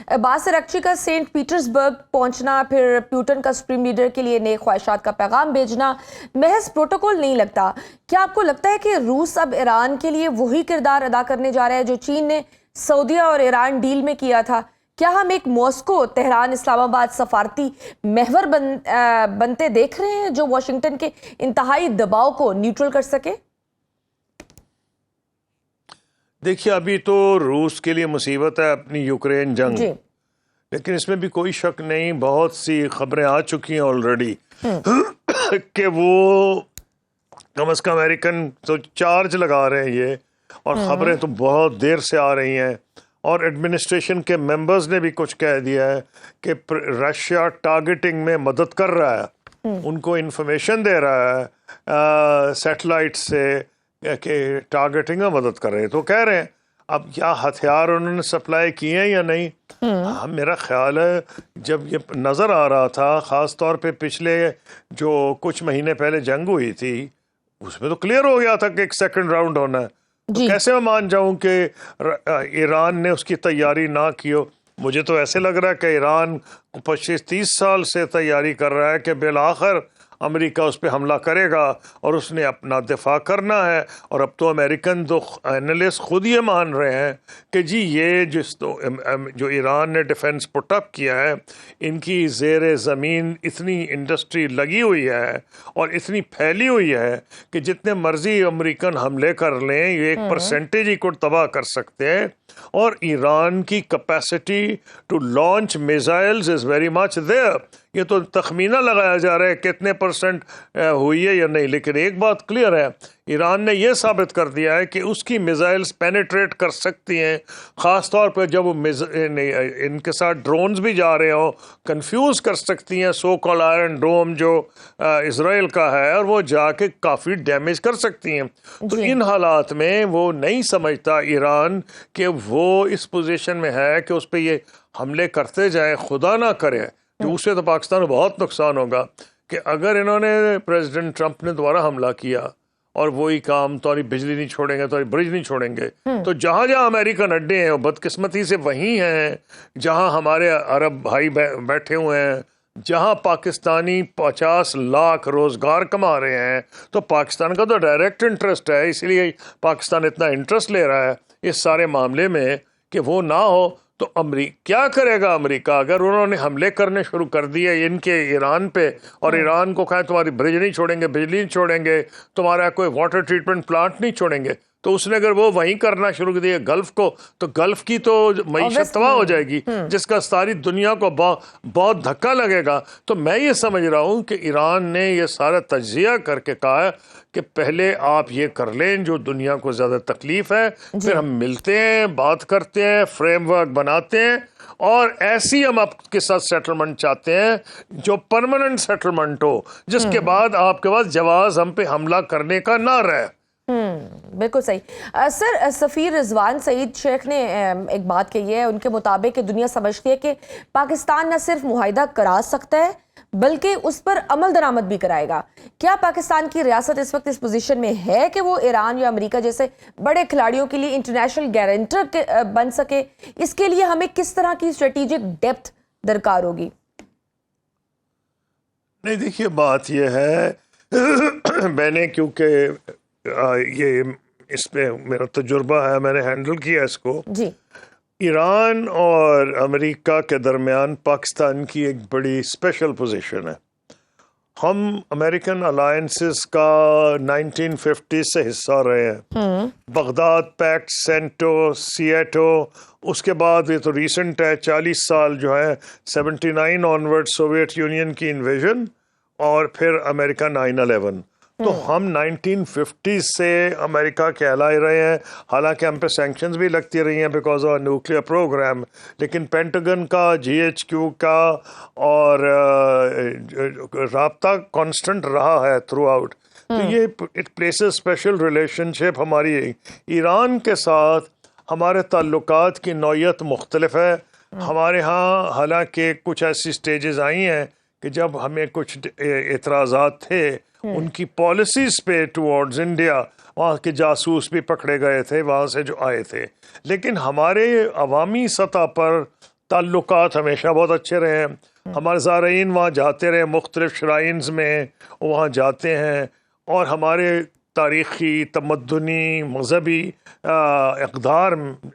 عباس اراغچی کا Saint Petersburg پہنچنا، پھر پیوٹن کا سپریم لیڈر کے لیے نیک خواہشات کا پیغام بھیجنا محض پروٹوکول نہیں لگتا. کیا آپ کو لگتا ہے کہ روس اب ایران کے لیے وہی کردار ادا کرنے جا رہا ہے جو چین نے سعودیہ اور ایران ڈیل میں کیا تھا؟ کیا ہم ایک ماسکو، تہران، اسلام آباد سفارتی محور بنتے دیکھ رہے ہیں جو واشنگٹن کے انتہائی دباؤ کو نیوٹرل کر سکے؟ دیکھیے، ابھی تو روس کے لیے مصیبت ہے اپنی یوکرین جنگ، لیکن اس میں بھی کوئی شک نہیں، بہت سی خبریں آ چکی ہیں آلریڈی کہ وہ کم از کم امریکن تو چارج لگا رہے ہیں یہ، اور خبریں تو بہت دیر سے آ رہی ہیں، اور ایڈمنسٹریشن کے ممبرز نے بھی کچھ کہہ دیا ہے کہ رشیا ٹارگیٹنگ میں مدد کر رہا ہے، ان کو انفارمیشن دے رہا ہے سیٹلائٹ سے کہ ٹارگیٹنگ میں مدد کر رہے ہیں. تو کہہ رہے ہیں اب کیا ہتھیار انہوں نے سپلائی کیے ہیں یا نہیں. میرا خیال ہے جب یہ نظر آ رہا تھا، خاص طور پہ پچھلے جو کچھ مہینے پہلے جنگ ہوئی تھی، اس میں تو کلیئر ہو گیا تھا کہ ایک سیکنڈ راؤنڈ ہونا ہے. تو کیسے میں مان جاؤں کہ ایران نے اس کی تیاری نہ کی ہو. مجھے تو ایسے لگ رہا ہے کہ ایران 25-30 سال سے تیاری کر رہا ہے کہ بالآخر امریکہ اس پہ حملہ کرے گا اور اس نے اپنا دفاع کرنا ہے. اور اب تو امریکن تو اینالسٹ خود یہ مان رہے ہیں کہ جی یہ جو ایران نے ڈیفنس پٹ اپ کیا ہے، ان کی زیر زمین اتنی انڈسٹری لگی ہوئی ہے اور اتنی پھیلی ہوئی ہے کہ جتنے مرضی امریکن حملے کر لیں یہ 1% ہی کو تباہ کر سکتے ہیں. اور ایران کی capacity to launch missiles is very much there. یہ تو تخمینہ لگایا جا رہا ہے کتنے پرسنٹ ہوئی ہے یا نہیں، لیکن ایک بات کلیئر ہے، ایران نے یہ ثابت کر دیا ہے کہ اس کی میزائلز پینیٹریٹ کر سکتی ہیں، خاص طور پہ جب ان کے ساتھ ڈرونز بھی جا رہے ہوں، کنفیوز کر سکتی ہیں سو کال آئرن ڈوم جو اسرائیل کا ہے، اور وہ جا کے کافی ڈیمیج کر سکتی ہیں. تو ان حالات میں وہ نہیں سمجھتا ایران کہ وہ اس پوزیشن میں ہے کہ اس پہ یہ حملے کرتے جائیں، خدا نہ کرے. اس سے تو پاکستان کو بہت نقصان ہوگا کہ اگر انہوں نے پریزیڈنٹ ٹرمپ نے دوبارہ حملہ کیا اور وہی کام، تمہاری بجلی نہیں چھوڑیں گے، تمہاری برج نہیں چھوڑیں گے، تو جہاں جہاں امریکن اڈے ہیں وہ بدقسمتی سے وہی ہیں جہاں ہمارے عرب بھائی بیٹھے ہوئے ہیں، جہاں پاکستانی 50 لاکھ روزگار کما رہے ہیں. تو پاکستان کا تو ڈائریکٹ انٹرسٹ ہے، اسی لیے پاکستان اتنا انٹرسٹ لے رہا ہے اس سارے معاملے میں کہ وہ نہ ہو. تو کیا کرے گا امریکہ اگر انہوں نے حملے کرنے شروع کر دیے ان کے ایران پہ، اور ایران کو کہا تمہاری برج نہیں چھوڑیں گے، بجلی نہیں چھوڑیں گے، تمہارا کوئی واٹر ٹریٹمنٹ پلانٹ نہیں چھوڑیں گے. تو اس نے اگر وہ وہیں کرنا شروع کر دیا گلف کو، تو گلف کی تو معیشت تباہ ہو جائے گی، جس کا ساری دنیا کو بہت دھکا لگے گا. تو میں یہ سمجھ رہا ہوں کہ ایران نے یہ سارا تجزیہ کر کے کہا کہ پہلے آپ یہ کر لیں جو دنیا کو زیادہ تکلیف ہے، پھر ہم ملتے ہیں، بات کرتے ہیں، فریم ورک بناتے ہیں، اور ایسی ہم آپ کے ساتھ سیٹلمنٹ چاہتے ہیں جو پرماننٹ سیٹلمنٹ ہو، جس کے بعد آپ کے پاس جواز ہم پہ حملہ کرنے کا نہ رہے. بالکل صحیح. سر، سفیر رضوان سعید شیخ نے ایک بات کہی ہے، ان کے مطابق کہ دنیا سمجھتی ہے کہ پاکستان نہ صرف معاہدہ کرا سکتا ہے بلکہ اس پر عمل درآمد بھی کرائے گا. کیا پاکستان کی ریاست اس وقت اس پوزیشن میں ہے کہ وہ ایران یا امریکہ جیسے بڑے کھلاڑیوں کے لیے انٹرنیشنل گارنٹر بن سکے؟ اس کے لیے ہمیں کس طرح کی اسٹریٹجک ڈیپتھ درکار ہوگی؟ نہیں، دیکھیے بات یہ ہے، میں نے کیونکہ یہ اس پہ میرا تجربہ ہے، میں نے ہینڈل کیا اس کو. جی. ایران اور امریکہ کے درمیان پاکستان کی ایک بڑی اسپیشل پوزیشن ہے. ہم امریکن الائنسز کا 1950 سے حصہ رہے ہیں، بغداد پیکٹ، سینٹو، سیٹو، اس کے بعد یہ تو ریسنٹ ہے 40 سال جو ہے 79 آنورڈ سوویت یونین کی انویژن، اور پھر امریکہ 9/11. تو ہم 1950 سے امریکہ کے الائے رہے ہیں، حالانکہ ہم پہ سینکشنز بھی لگتی رہی ہیں بیکاز آف نیوکلیئر پروگرام، لیکن پینٹاگن کا، GHQ کا اور رابطہ کانسٹنٹ رہا ہے تھرو آؤٹ. تو یہ اٹ پلیسز اسپیشل ریلیشن شپ ہماری ایران کے ساتھ. ہمارے تعلقات کی نوعیت مختلف ہے. ہمارے ہاں حالانکہ کچھ ایسی سٹیجز آئی ہیں کہ جب ہمیں کچھ اعتراضات تھے ان کی پالیسیز پہ ٹورڈز انڈیا، وہاں کے جاسوس بھی پکڑے گئے تھے وہاں سے جو آئے تھے، لیکن ہمارے عوامی سطح پر تعلقات ہمیشہ بہت اچھے رہے ہیں. ہمارے زائرین وہاں جاتے رہے, مختلف شرائنز میں وہاں جاتے ہیں, اور ہمارے تاریخی, تمدنی, مذہبی اقدار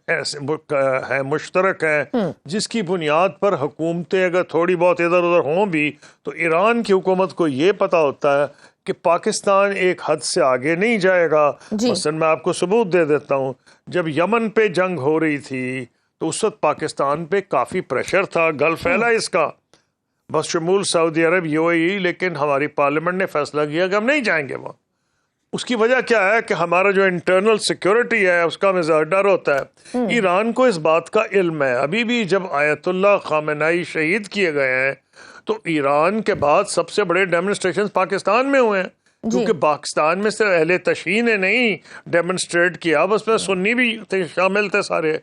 ہیں, مشترک ہیں, جس کی بنیاد پر حکومتیں اگر تھوڑی بہت ادھر ادھر ہوں بھی تو ایران کی حکومت کو یہ پتہ ہوتا ہے کہ پاکستان ایک حد سے آگے نہیں جائے گا. مثلا میں آپ کو ثبوت دے دیتا ہوں, جب یمن پہ جنگ ہو رہی تھی تو اس وقت پاکستان پہ کافی پریشر تھا, گلف ایلائز کا, بس شمول سعودی عرب, UAE, لیکن ہماری پارلیمنٹ نے فیصلہ کیا کہ ہم نہیں جائیں گے وہاں. اس کی وجہ کیا ہے کہ ہمارا جو انٹرنل سیکیورٹی ہے اس کا ہمیں زیادہ ڈر ہوتا ہے. ایران کو اس بات کا علم ہے. ابھی بھی جب آیت اللہ خامنائی شہید کیے گئے ہیں تو ایران کے بعد سب سے بڑے ڈیمونسٹریشن پاکستان میں ہوئے ہیں, کیونکہ پاکستان میں صرف اہل تشیع نے نہیں ڈیمونسٹریٹ کیا, بس میں سنی بھی شامل تھے سارے.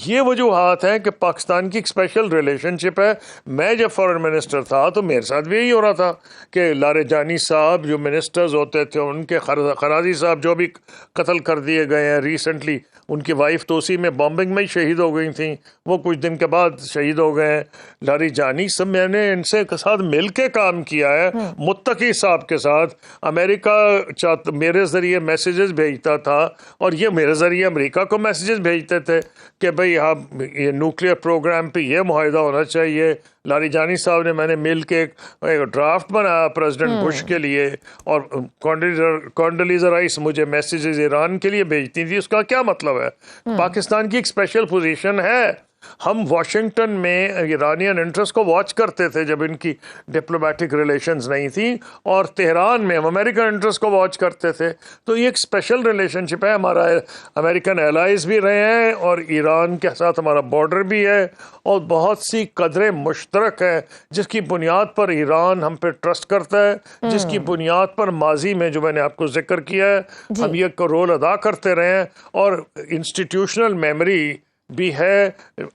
یہ وجوہات ہیں کہ پاکستان کی ایک اسپیشل ریلیشن شپ ہے. میں جب فارن منسٹر تھا تو میرے ساتھ بھی یہی ہو رہا تھا کہ لاریجانی صاحب جو منسٹرز ہوتے تھے, ان کے خرازی صاحب جو بھی قتل کر دیے گئے ہیں ریسنٹلی, ان کی وائف تو اسی میں بامبنگ میں ہی شہید ہو گئی تھیں, وہ کچھ دن کے بعد شہید ہو گئے ہیں. لاریجانی صاحب, میں نے ان سے ساتھ مل کے کام کیا ہے, متقی صاحب کے ساتھ. امریکہ میرے ذریعے میسیجز بھیجتا تھا اور یہ میرے ذریعے امریکہ کو میسیجز بھیجتے تھے کہ بھئی ہم یہ نیوکلیئر پروگرام پہ یہ معاہدہ ہونا چاہیے. لاریجانی صاحب نے, میں نے مل کے ایک ڈرافٹ بنایا پریزیڈنٹ بش کے لیے, اور کونڈولیزا رائس مجھے میسیجز ایران کے لیے بھیجتی تھی. اس کا کیا مطلب ہے؟ پاکستان کی ایک اسپیشل پوزیشن ہے. ہم واشنگٹن میں ایرانین انٹرسٹ کو واچ کرتے تھے جب ان کی ڈپلومیٹک ریلیشنز نہیں تھیں, اور تہران میں ہم امریکن انٹرسٹ کو واچ کرتے تھے. تو یہ ایک اسپیشل ریلیشن شپ ہے. ہمارا امریکن ایلائز بھی رہے ہیں, اور ایران کے ساتھ ہمارا بارڈر بھی ہے, اور بہت سی قدریں مشترک ہیں جس کی بنیاد پر ایران ہم پہ ٹرسٹ کرتا ہے, جس کی بنیاد پر ماضی میں جو میں نے آپ کو ذکر کیا ہے ہم یہ رول ادا کرتے رہے ہیں. اور انسٹیٹیوشنل میموری بھی ہے,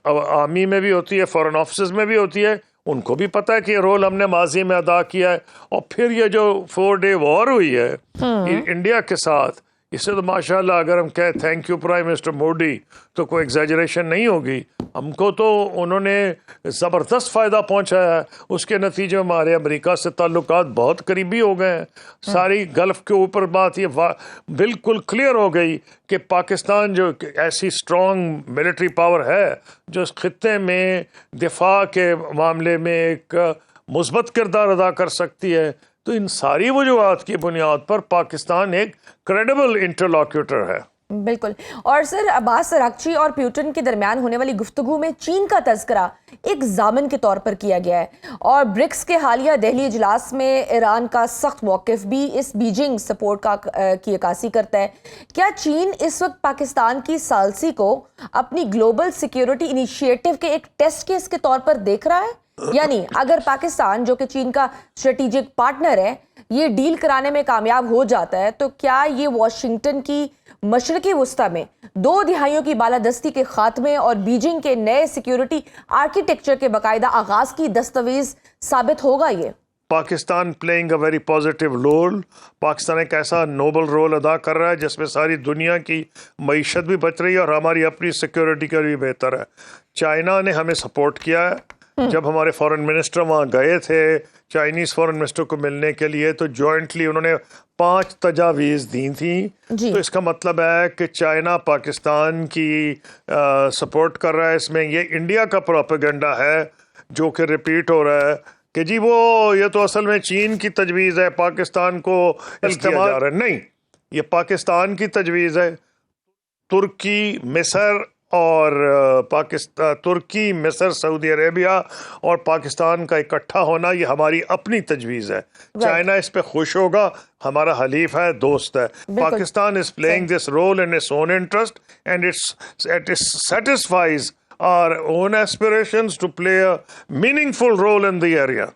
آرمی میں بھی ہوتی ہے, فورن آفیسز میں بھی ہوتی ہے, ان کو بھی پتہ ہے کہ یہ رول ہم نے ماضی میں ادا کیا ہے. اور پھر یہ جو 4 ڈے وار ہوئی ہے انڈیا کے ساتھ, اس سے تو ماشاءاللہ اگر ہم کہیں thank U prime minister Modi تو کوئی ایگزیجریشن نہیں ہوگی. ہم کو تو انہوں نے زبردست فائدہ پہنچایا ہے. اس کے نتیجے میں ہمارے امریکہ سے تعلقات بہت قریبی ہو گئے ہیں. ساری گلف کے اوپر بات یہ بالکل کلیئر ہو گئی کہ پاکستان جو ایسی اسٹرانگ ملٹری پاور ہے جو اس خطے میں دفاع کے معاملے میں ایک مثبت کردار ادا کر سکتی ہے. تو ان ساری وجوہات کی بنیاد پر پاکستان ایک کریڈیبل انٹرلاکیوٹر ہے. بالکل. اور سر, عباس اراغچی اور پیوٹن کے درمیان ہونے والی گفتگو میں چین کا تذکرہ ایک ضامن کے طور پر کیا گیا ہے, اور برکس کے حالیہ دہلی اجلاس میں ایران کا سخت موقف بھی اس بیجنگ سپورٹ کی عکاسی کرتا ہے. کیا چین اس وقت پاکستان کی ثالثی کو اپنی گلوبل سیکیورٹی انیشیٹو کے ایک ٹیسٹ کیس کے طور پر دیکھ رہا ہے؟ یعنی اگر پاکستان, جو کہ چین کا اسٹریٹجک پارٹنر ہے, یہ ڈیل کرانے میں کامیاب ہو جاتا ہے تو کیا یہ واشنگٹن کی مشرقی وسطی میں 2 دہائیوں کی بالادستی کے خاتمے اور بیجنگ کے نئے سیکیورٹی آرکیٹیکچر کے باقاعدہ آغاز کی دستاویز ثابت ہوگا؟ یہ Pakistan playing a very positive role. Pakistan ایک ایسا نوبل رول ادا کر رہا ہے جس میں ساری دنیا کی معیشت بھی بچ رہی ہے اور ہماری اپنی سیکیورٹی کا بھی بہتر ہے. چائنا نے ہمیں سپورٹ کیا ہے. جب ہمارے فارن منسٹر وہاں گئے تھے چائنیز فارن منسٹر کو ملنے کے لیے تو جوائنٹلی انہوں نے 5 تجاویز دی تھیں. تو اس کا مطلب ہے کہ چائنا پاکستان کی سپورٹ کر رہا ہے. اس میں یہ انڈیا کا پروپیگنڈا ہے جو کہ ریپیٹ ہو رہا ہے کہ جی وہ یہ تو اصل میں چین کی تجویز ہے, پاکستان کو استعمال کر رہا ہے. نہیں, یہ پاکستان کی تجویز ہے. ترکی, مصر اور ترکی, مصر, سعودی عربیہ اور پاکستان کا اکٹھا ہونا یہ ہماری اپنی تجویز ہے. چائنا اس پہ خوش ہوگا, ہمارا حلیف ہے, دوست ہے. Pakistan is playing this role in its own interest and it satisfies our own aspirations to play a meaningful role in the area.